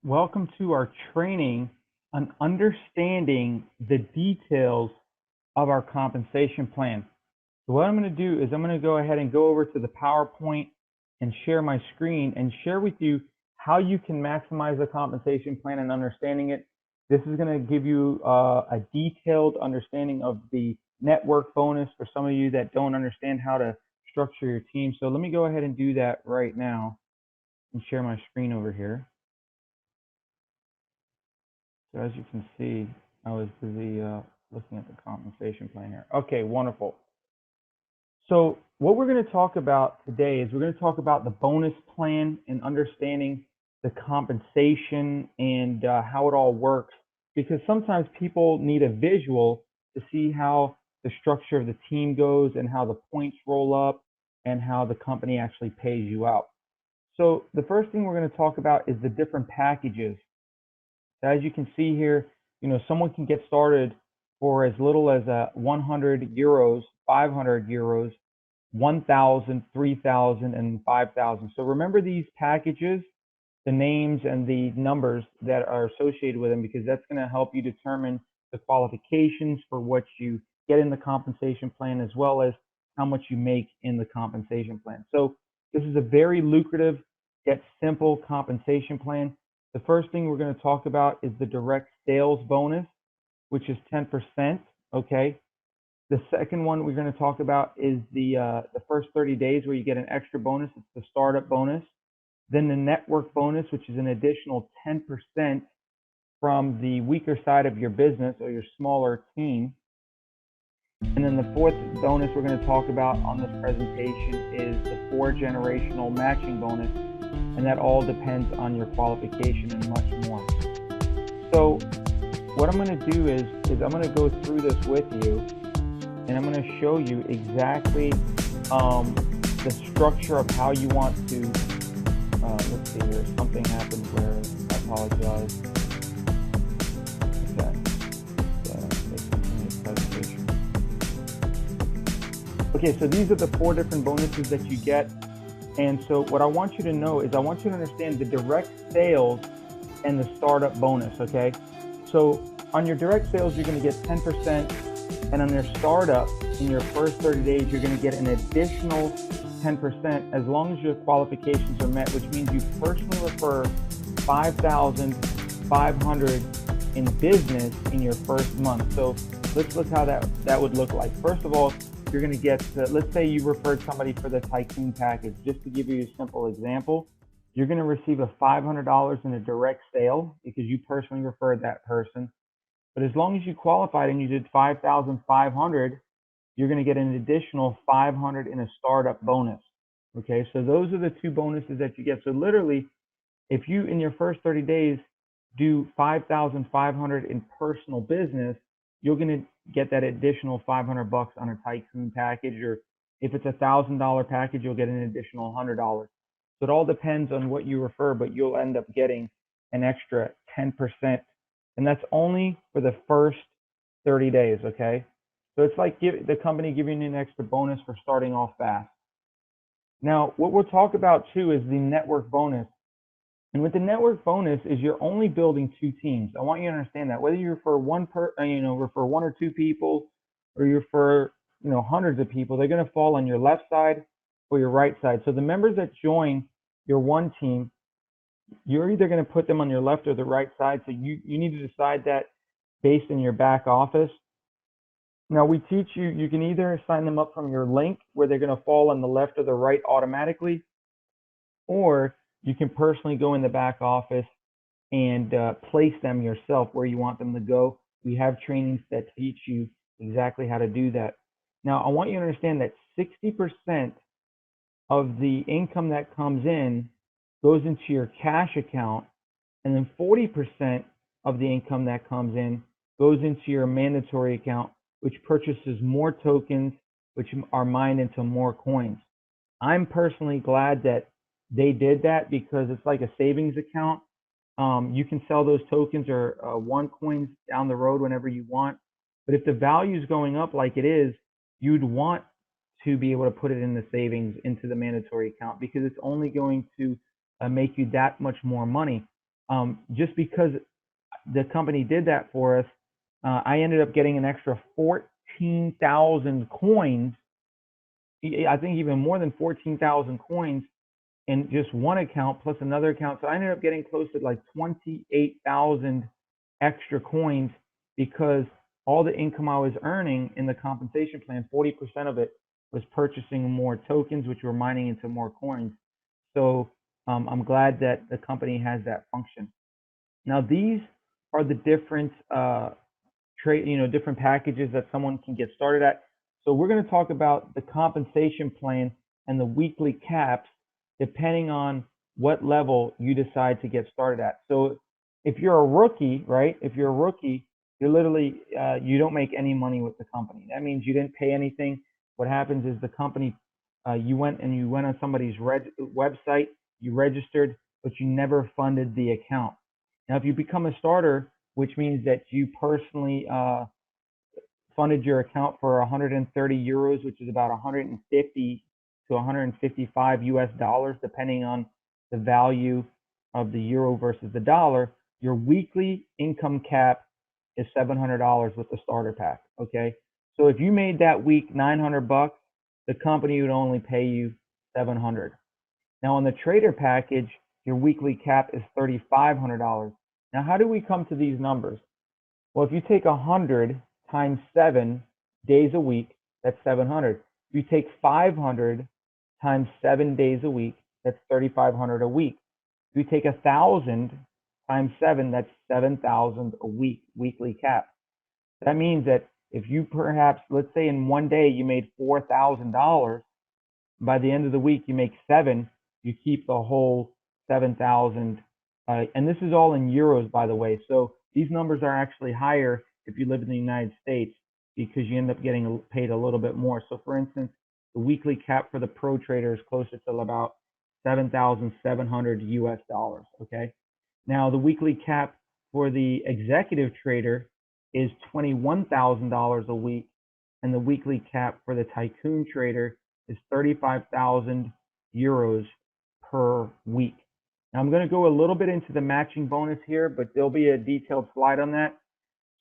Welcome to our training on understanding the details of our compensation plan. So what I'm going to do is I'm going to go ahead and go over to the PowerPoint and share my screen and share with you how you can maximize the compensation plan and understanding it. This is going to give you a detailed understanding of the network bonus for some of you that don't understand how to structure your team. So let me go ahead and do that right now and share my screen over here. So as you can see, I was busy looking at the compensation plan here. Okay, wonderful. So what we're going to talk about today is we're going to talk about the bonus plan and understanding the compensation and how it all works, because sometimes people need a visual to see how the structure of the team goes and how the points roll up and how the company actually pays you out. So the first thing we're going to talk about is the different packages. As you can see here, someone can get started for as little as 100 euros, 500 euros, 1,000, 3,000, and 5,000. So remember these packages, the names and the numbers that are associated with them, because that's going to help you determine the qualifications for what you get in the compensation plan, as well as how much you make in the compensation plan. So this is a very lucrative yet simple compensation plan. The first thing we're going to talk about is the direct sales bonus, which is 10%. Okay. The second one we're going to talk about is the first 30 days where you get an extra bonus. It's the startup bonus. Then the network bonus, which is an additional 10% from the weaker side of your business or your smaller team. And then the fourth bonus we're going to talk about on this presentation is the 4-generational matching bonus. And that all depends on your qualification and much more. So what I'm going to do is I'm going to go through this with you, and I'm going to show you exactly the structure of how you want to, let's see here, something happened where, I apologize. Okay, so these are the 4 different bonuses that you get. And so what I want you to know is I want you to understand the direct sales and the startup bonus, okay? So on your direct sales, you're going to get 10%, and on your startup, in your first 30 days, you're going to get an additional 10% as long as your qualifications are met, which means you personally refer 5,500 in business in your first month. So let's look how that would look like. First of all, you're going to get, let's say you referred somebody for the Tycoon package. Just to give you a simple example, you're going to receive a $500 in a direct sale because you personally referred that person. But as long as you qualified and you did 5,500, you're going to get an additional 500 in a startup bonus. Okay, so those are the 2 bonuses that you get. So literally, if you in your first 30 days do 5,500 in personal business, you're going to get that additional $500 on a Tycoon package, or if it's $1,000 package, you'll get an additional $100. So it all depends on what you refer, but you'll end up getting an extra 10%, and that's only for the first 30 days. Okay, so it's like the company giving you an extra bonus for starting off fast. Now, what we'll talk about too is the network bonus. And with the network bonus is you're only building 2 teams. I want you to understand that whether you refer one refer 1 or 2 people, or you refer hundreds of people, they're going to fall on your left side or your right side. So the members that join your one team, you're either going to put them on your left or the right side. So you need to decide that based in your back office. Now we teach you can either sign them up from your link where they're going to fall on the left or the right automatically, or you can personally go in the back office and place them yourself where you want them to go. We have trainings that teach you exactly how to do that. Now, I want you to understand that 60% of the income that comes in goes into your cash account, and then 40% of the income that comes in goes into your mandatory account, which purchases more tokens, which are mined into more coins. I'm personally glad that they did that because it's like a savings account. You can sell those tokens or OneCoins down the road whenever you want. But if the value is going up like it is, you'd want to be able to put it in the savings into the mandatory account, because it's only going to make you that much more money. just because the company did that for us, I ended up getting an extra 14,000 coins. I think even more than 14,000 coins in just one account plus another account. So I ended up getting close to like 28,000 extra coins because all the income I was earning in the compensation plan, 40% of it was purchasing more tokens, which were mining into more coins. So I'm glad that the company has that function. Now these are the different different packages that someone can get started at. So we're going to talk about the compensation plan and the weekly caps depending on what level you decide to get started at. So if you're a rookie, right? If you're a rookie, you're literally you don't make any money with the company. That means you didn't pay anything. What happens is the company you went on somebody's website, you registered, but you never funded the account. Now, if you become a starter, which means that you personally funded your account for 130 euros, which is about 150 to 155 US dollars, depending on the value of the euro versus the dollar, your weekly income cap is $700 with the starter pack. Okay, so if you made that week 900 bucks, the company would only pay you 700. Now on the trader package, your weekly cap is $3,500. Now, how do we come to these numbers? Well, if you take 100 times 7 days a week, that's 700. If you take 500 times 7 days a week, that's 3,500 a week. If you take 1,000 times 7, that's 7,000 a week, weekly cap. That means that if you perhaps, let's say in one day you made $4,000, by the end of the week you make 7, you keep the whole 7,000. And this is all in euros, by the way. So these numbers are actually higher if you live in the United States because you end up getting paid a little bit more. So for instance, the weekly cap for the pro trader is closer to about 7,700 US dollars. Okay. Now the weekly cap for the executive trader is $21,000 a week, and the weekly cap for the tycoon trader is 35,000 euros per week. Now I'm going to go a little bit into the matching bonus here, but there'll be a detailed slide on that.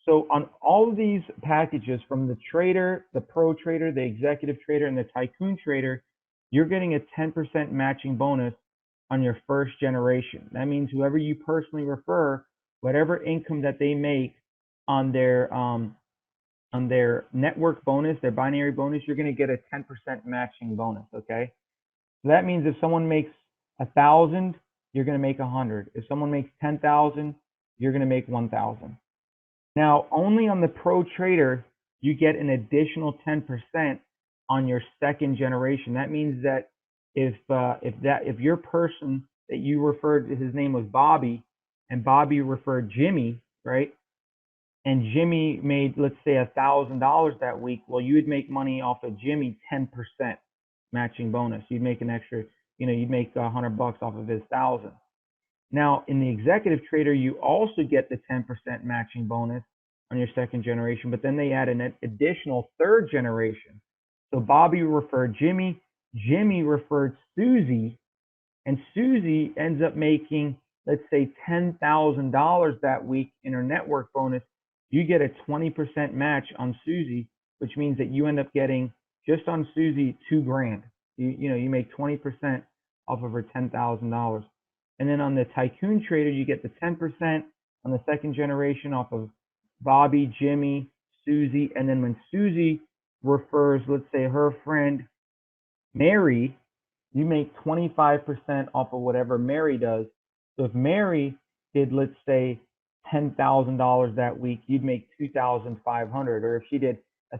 So on all of these packages, from the trader, the pro trader, the executive trader, and the tycoon trader, you're getting a 10% matching bonus on your first generation. That means whoever you personally refer, whatever income that they make on their network bonus, their binary bonus, you're going to get a 10% matching bonus. Okay, so that means if someone makes 1,000, you're going to make 100. If someone makes 10,000, you're going to make 1,000. Now, only on the pro trader, you get an additional 10% on your second generation. That means that if your person that you referred to, his name was Bobby, and Bobby referred Jimmy, right? And Jimmy made, let's say, $1,000 that week. Well, you would make money off of Jimmy 10% matching bonus. You'd make an extra, you'd make 100 bucks off of his 1,000. Now, in the executive trader, you also get the 10% matching bonus on your second generation, but then they add an additional third generation. So Bobby referred Jimmy, Jimmy referred Susie, and Susie ends up making, let's say, $10,000 that week in her network bonus. You get a 20% match on Susie, which means that you end up getting, just on Susie, $2,000. You make 20% off of her $10,000. And then on the tycoon trader, you get the 10% on the second generation off of Bobby, Jimmy, Susie. And then when Susie refers, let's say, her friend Mary, you make 25% off of whatever Mary does. So if Mary did, let's say, $10,000 that week, you'd make $2,500. Or if she did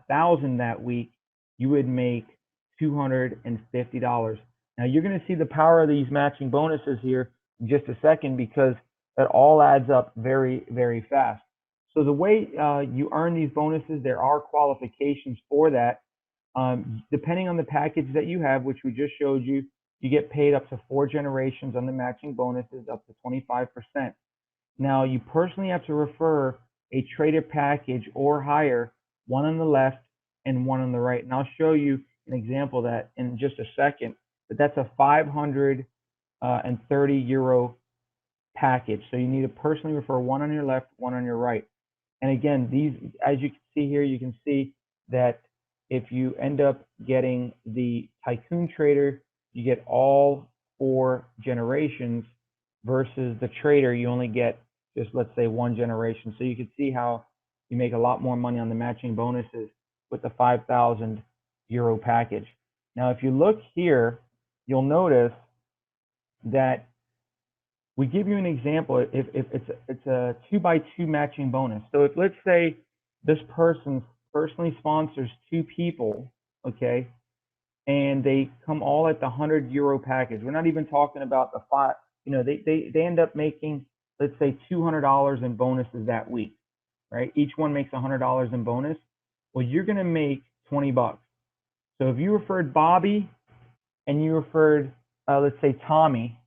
$1,000 that week, you would make $250. Now you're going to see the power of these matching bonuses here in just a second, because that all adds up very, very fast. So the way you earn these bonuses, there are qualifications for that. Depending on the package that you have, which we just showed you, you get paid up to 4 generations on the matching bonuses, up to 25%. Now, you personally have to refer a trader package or higher, one on the left and one on the right. And I'll show you an example of that in just a second. But that's a 530 euro package. So you need to personally refer one on your left, one on your right. And again, these, as you can see here, you can see that if you end up getting the Tycoon Trader, you get all 4 generations versus the Trader, you only get just, let's say, 1 generation. So you can see how you make a lot more money on the matching bonuses with the 5,000 euro package. Now, if you look here, you'll notice that we give you an example. If it's a 2x2 matching bonus. So if, let's say, this person personally sponsors 2 people, okay, and they come all at the 100 euro package. We're not even talking about the 5. You know, they end up making, let's say, $200 in bonuses that week, right? Each one makes $100 in bonus. Well, you're going to make 20 bucks. So if you referred Bobby and you referred, let's say, Tommy,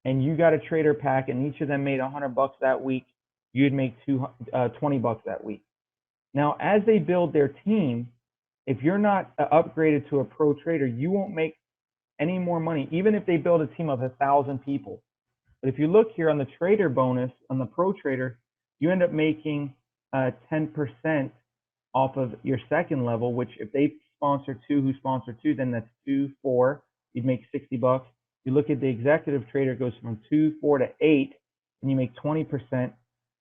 and you got a trader pack and each of them made 100 bucks that week, you'd make 20 bucks that week. Now, as they build their team, if you're not upgraded to a pro trader, you won't make any more money, even if they build a team of 1,000 people. But if you look here on the trader bonus, on the pro trader, you end up making 10% off of your second level, which if they sponsor 2 who sponsor 2, then that's 2, 4, you'd make 60 bucks. You look at the executive trader, it goes from 2, 4 to 8, and you make 20%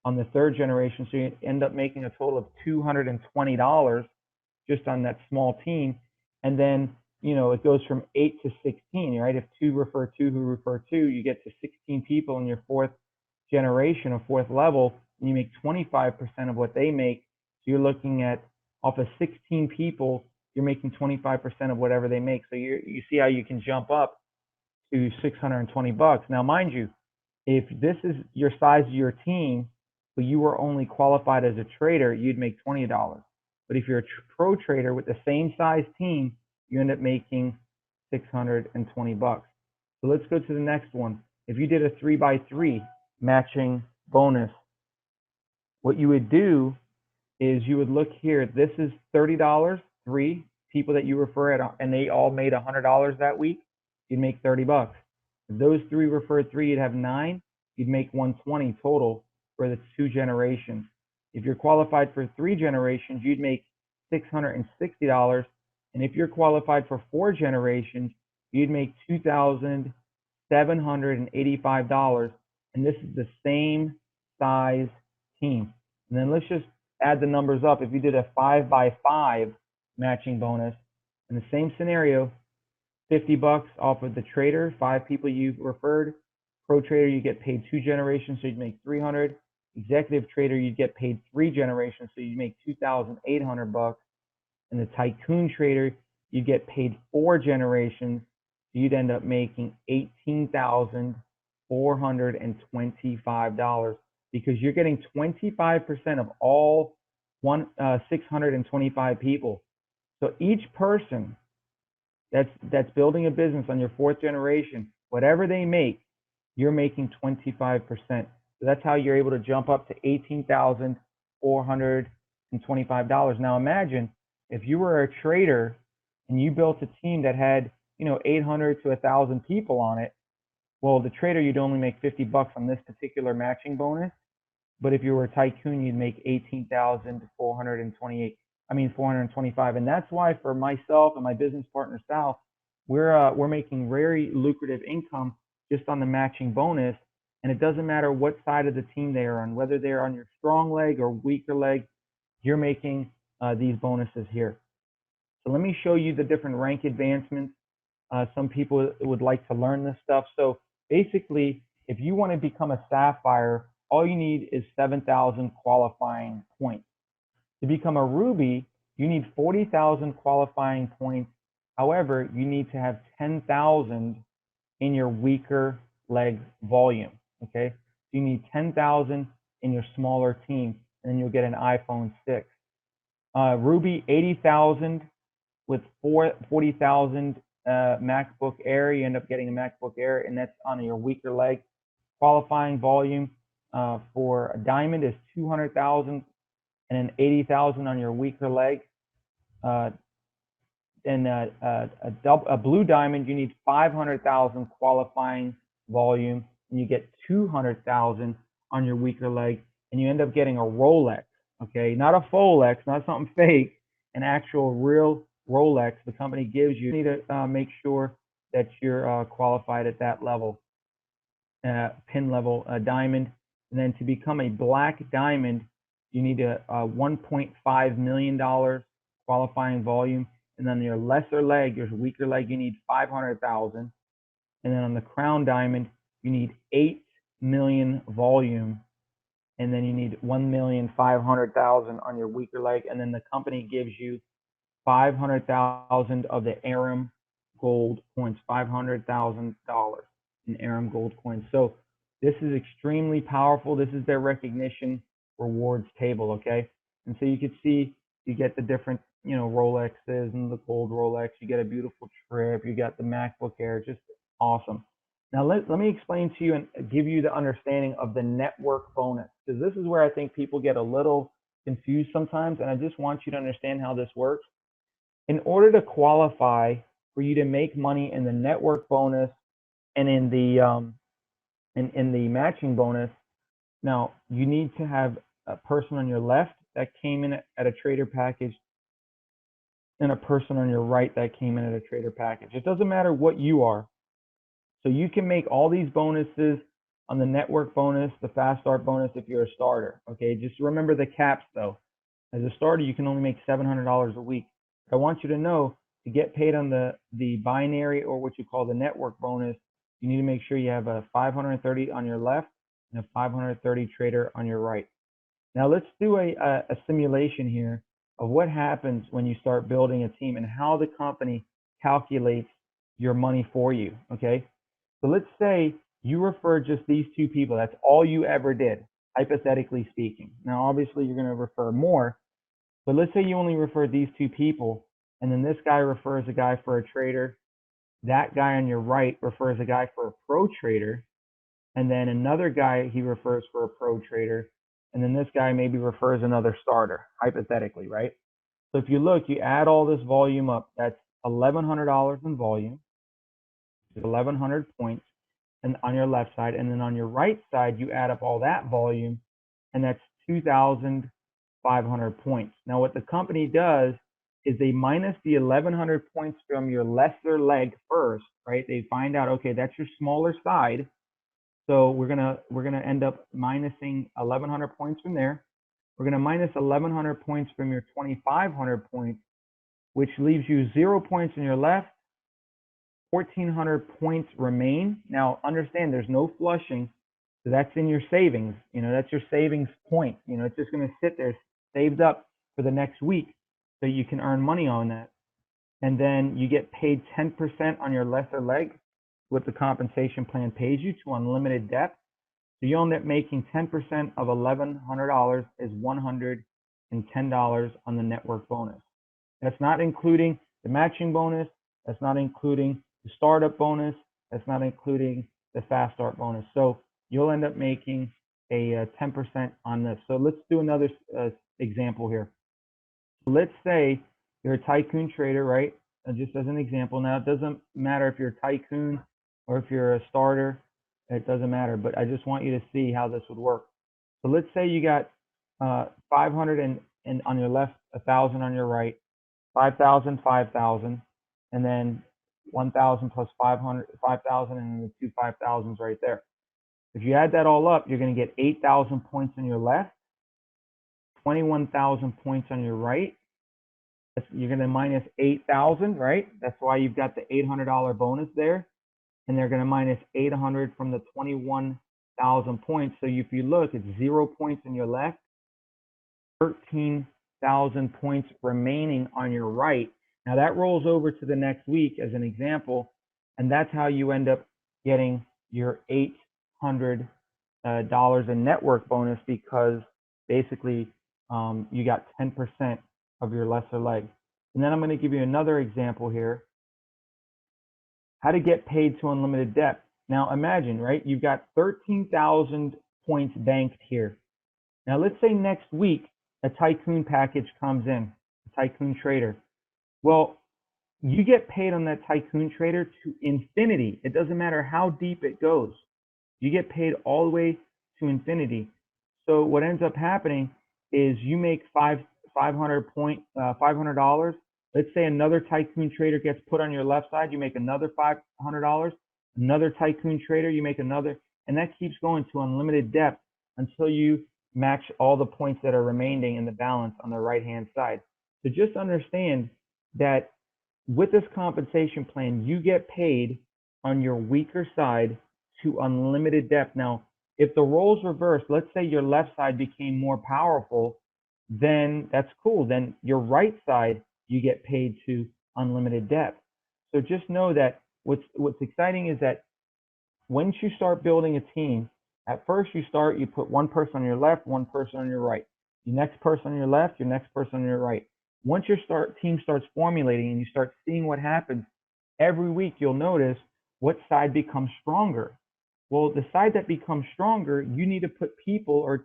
on the third generation. So you end up making a total of $220 just on that small team. And then, you know, it goes from 8 to 16, right? If 2 refer 2 who refer 2, you get to 16 people in your fourth generation or fourth level, and you make 25% of what they make. So you're looking at, off of 16 people, you're making 25% of whatever they make. So you see how you can jump up to 620 bucks. Now, mind you, if this is your size of your team, but you were only qualified as a trader, you'd make $20. But if you're a pro trader with the same size team, you end up making 620 bucks. So let's go to the next one. If you did a 3x3 matching bonus, what you would do is you would look here. This is $30, 3 people that you refer at, and they all made $100 that week. You'd make 30 bucks. If those 3 referred 3, you'd have 9. You'd make 120 total for the 2 generations. If you're qualified for 3 generations, you'd make $660. And if you're qualified for 4 generations, you'd make $2,785. And this is the same size team. And then let's just add the numbers up. If you did a 5x5 matching bonus, in the same scenario, 50 bucks off of the trader, 5 people you referred. Pro trader, you get paid 2 generations, so you'd make 300. Executive trader, you'd get paid 3 generations, so you make 2,800 bucks. And the Tycoon trader, you get paid 4 generations, so you'd end up making $18,425 because you're getting 25% of all 625 people. So each person that's building a business on your 4th generation, whatever they make, you're making 25%. So that's how you're able to jump up to $18,425. Now imagine if you were a trader and you built a team that had, 800 to 1,000 people on it. Well, the trader, you'd only make 50 bucks on this particular matching bonus. But if you were a Tycoon, you'd make 425. And that's why for myself and my business partner Sal, we're making very lucrative income just on the matching bonus. And it doesn't matter what side of the team they are on, whether they're on your strong leg or weaker leg, you're making these bonuses here. So let me show you the different rank advancements. Some people would like to learn this stuff. So basically, if you want to become a Sapphire, all you need is 7,000 qualifying points. To become a Ruby, you need 40,000 qualifying points. However, you need to have 10,000 in your weaker leg volume, okay? So you need 10,000 in your smaller team, and then you'll get an iPhone 6. Ruby, 80,000 with 40,000 MacBook Air. You end up getting a MacBook Air, and that's on your weaker leg. Qualifying volume for a diamond is 200,000 and then 80,000 on your weaker leg. And a blue diamond, you need 500,000 qualifying volume, and and you get 200,000 on your weaker leg, and you end up getting a Rolex. Okay, not a Folex, not something fake, an actual real Rolex the company gives you. You need to make sure that you're qualified at that level, pin level diamond. And then to become a black diamond, you need a $1.5 million qualifying volume. And then your lesser leg, your weaker leg, you need 500,000. And then on the crown diamond, you need 8 million volume. And then you need 1,500,000 on your weaker leg. And then the company gives you 500,000 of the Aram gold coins, $500,000 in Aram gold coins. So this is extremely powerful. This is their recognition rewards table, okay? And so you can see you get the different, Rolexes and the gold Rolex. You get a beautiful trip. You got the MacBook Air, just awesome. Now let me explain to you and give you the understanding of the network bonus, because this is where I think people get a little confused sometimes, and I just want you to understand how this works. In order to qualify for you to make money in the network bonus and in the matching bonus, now you need to have a person on your left that came in at a trader package and a person on your right that came in at a trader package. It doesn't matter what you are. So you can make all these bonuses on the network bonus, the fast start bonus if you're a starter. Okay, just remember the caps though. As a starter, you can only make $700 a week. I want you to know, to get paid on the binary, or what you call the network bonus, you need to make sure you have a 530 on your left and a 530 trader on your right. Now let's do a simulation here of what happens when you start building a team and how the company calculates your money for you, okay? So let's say you refer just these two people. That's all you ever did, hypothetically speaking. Now, obviously, you're going to refer more, but let's say you only refer these two people, and then this guy refers a guy for a trader. That guy on your right refers a guy for a pro trader, and then another guy he refers for a pro trader, and then this guy maybe refers another starter, hypothetically, right? So if you look, you add all this volume up, that's $1,100 in volume, 1,100 points, and on your left side, and then on your right side, you add up all that volume, and that's 2,500 points. Now, what the company does is they minus the 1,100 points from your lesser leg first, right? They find out, okay, that's your smaller side, so we're gonna end up minusing 1,100 points from there. We're gonna minus 1,100 points from your 2,500 points, which leaves you 0 points in your left. 1,400 points remain. Now, understand there's no flushing, so that's in your savings. That's your savings point. It's just going to sit there saved up for the next week, so you can earn money on that. And then you get paid 10% on your lesser leg, what the compensation plan pays you, to unlimited depth. So you end up making 10% of $1,100 is $110 on the network bonus. That's not including the matching bonus. That's not including the startup bonus. That's not including the fast start bonus. So you'll end up making a 10% on this. So let's do another example here. Let's say you're a tycoon trader, right? Just as an example. Now, it doesn't matter if you're a tycoon or if you're a starter. It doesn't matter, but I just want you to see how this would work. So let's say you got 500 and on your left, 1,000 on your right, 5,000, 5,000, and then 1,000 plus 500, 5,000, and the two 5,000s right there. If you add that all up, you're going to get 8,000 points on your left, 21,000 points on your right. You're going to minus 8,000, right? That's why you've got the $800 bonus there. And they're going to minus 800 from the 21,000 points. So if you look, it's 0 points on your left, 13,000 points remaining on your right. Now that rolls over to the next week as an example, and that's how you end up getting your $800 in network bonus, because basically you got 10% of your lesser leg. And then I'm going to give you another example here. How to get paid to unlimited depth. Now imagine, right? You've got 13,000 points banked here. Now let's say next week a tycoon package comes in, a tycoon trader. Well, you get paid on that tycoon trader to infinity. It doesn't matter how deep it goes. You get paid all the way to infinity. So what ends up happening is you make $500. Let's say another tycoon trader gets put on your left side, you make another $500. Another tycoon trader, you make another, and that keeps going to unlimited depth until you match all the points that are remaining in the balance on the right hand side. So just understand that with this compensation plan, you get paid on your weaker side to unlimited depth. Now, if the roles reverse, let's say your left side became more powerful, then that's cool. Then your right side, you get paid to unlimited depth. So just know that what's exciting is that once you start building a team, at first you put one person on your left, one person on your right. Your next person on your left, your next person on your right. Once your team starts formulating and you start seeing what happens, every week you'll notice what side becomes stronger. Well, the side that becomes stronger, you need to put people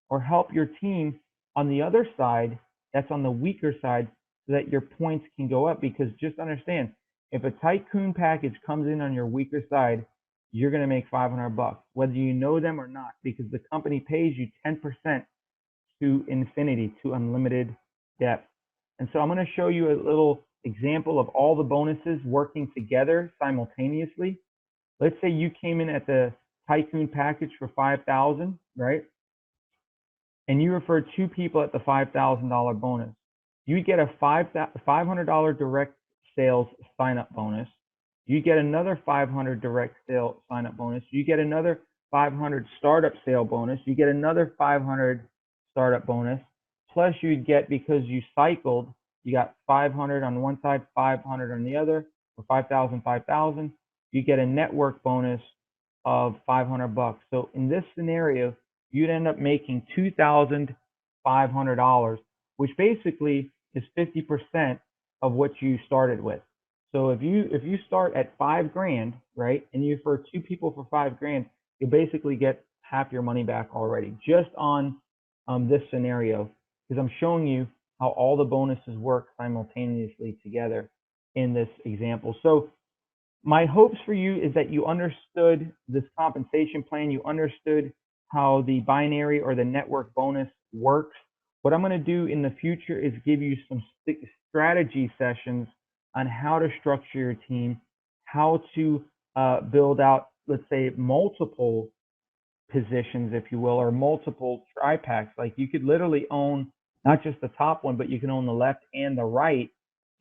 or help your team on the other side that's on the weaker side so that your points can go up. Because just understand, if a tycoon package comes in on your weaker side, you're going to make $500, whether you know them or not, because the company pays you 10% to infinity, to unlimited depth. And so I'm going to show you a little example of all the bonuses working together simultaneously. Let's say you came in at the tycoon package for $5,000, right? And you referred two people at the $5,000 bonus. You get a $500 direct sales sign-up bonus. You get another $500 direct sale sign-up bonus. You get another $500 startup sale bonus. You get another $500 startup bonus. Plus you'd get, because you cycled, you got $500 on one side, $500 on the other, or $5,000. You get a network bonus of $500. So in this scenario, you'd end up making $2,500, which basically is 50% of what you started with. So if you start at $5,000, right, and you refer two people for $5,000, you basically get half your money back already, just on this scenario, because I'm showing you how all the bonuses work simultaneously together in this example. So my hopes for you is that you understood this compensation plan, you understood how the binary or the network bonus works. What I'm going to do in the future is give you some strategy sessions on how to structure your team, how to build out, let's say, multiple positions, if you will, or multiple tri-packs. Like you could literally own not just the top one, but you can own the left and the right.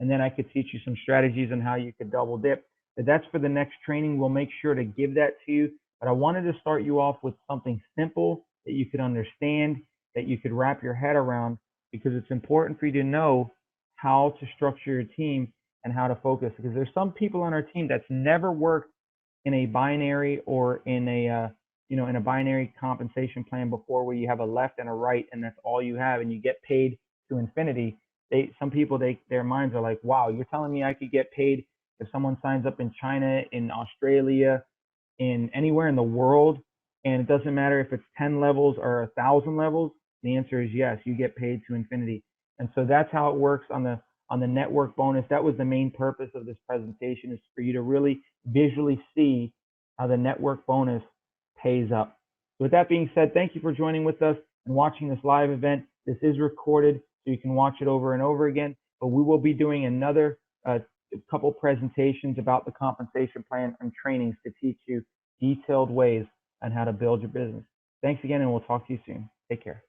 And then I could teach you some strategies on how you could double dip. But that's for the next training. We'll make sure to give that to you. But I wanted to start you off with something simple that you could understand, that you could wrap your head around, because it's important for you to know how to structure your team and how to focus. Because there's some people on our team that's never worked in a binary or in a in a binary compensation plan before, where you have a left and a right and that's all you have, and you get paid to infinity. Some people, their minds are like, wow, you're telling me I could get paid if someone signs up in China, in Australia, in anywhere in the world, and it doesn't matter if it's 10 levels or 1,000 levels? The answer is yes, you get paid to infinity. And so that's how it works on the network bonus. That was the main purpose of this presentation, is for you to really visually see how the network bonus pays up. So with that being said, thank you for joining with us and watching this live event. This is recorded, so you can watch it over and over again, but we will be doing another couple presentations about the compensation plan and trainings to teach you detailed ways on how to build your business. Thanks again, and we'll talk to you soon. Take care.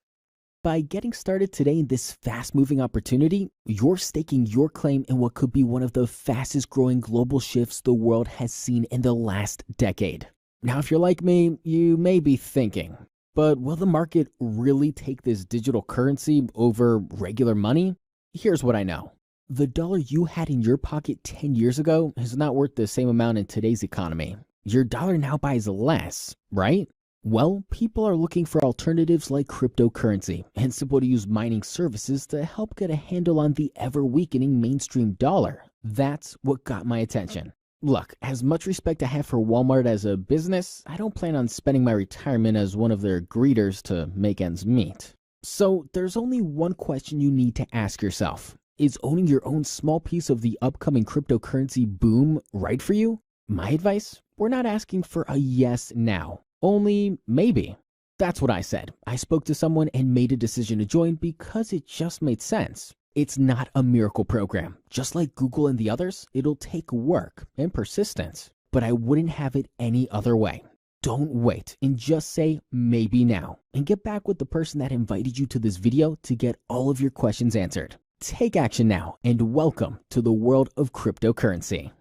By getting started today in this fast-moving opportunity, you're staking your claim in what could be one of the fastest-growing global shifts the world has seen in the last decade. Now, if you're like me, you may be thinking, but will the market really take this digital currency over regular money? Here's what I know. The dollar you had in your pocket 10 years ago is not worth the same amount in today's economy. Your dollar now buys less, right? Well, people are looking for alternatives like cryptocurrency and simple-to-use mining services to help get a handle on the ever-weakening mainstream dollar. That's what got my attention. Look, as much respect I have for Walmart as a business, I don't plan on spending my retirement as one of their greeters to make ends meet. So there's only one question you need to ask yourself. Is owning your own small piece of the upcoming cryptocurrency boom right for you? My advice? We're not asking for a yes now. Only maybe. That's what I said. I spoke to someone and made a decision to join because it just made sense. It's not a miracle program. Just like Google and the others, it'll take work and persistence. But I wouldn't have it any other way. Don't wait and just say maybe now and get back with the person that invited you to this video to get all of your questions answered. Take action now and welcome to the world of cryptocurrency.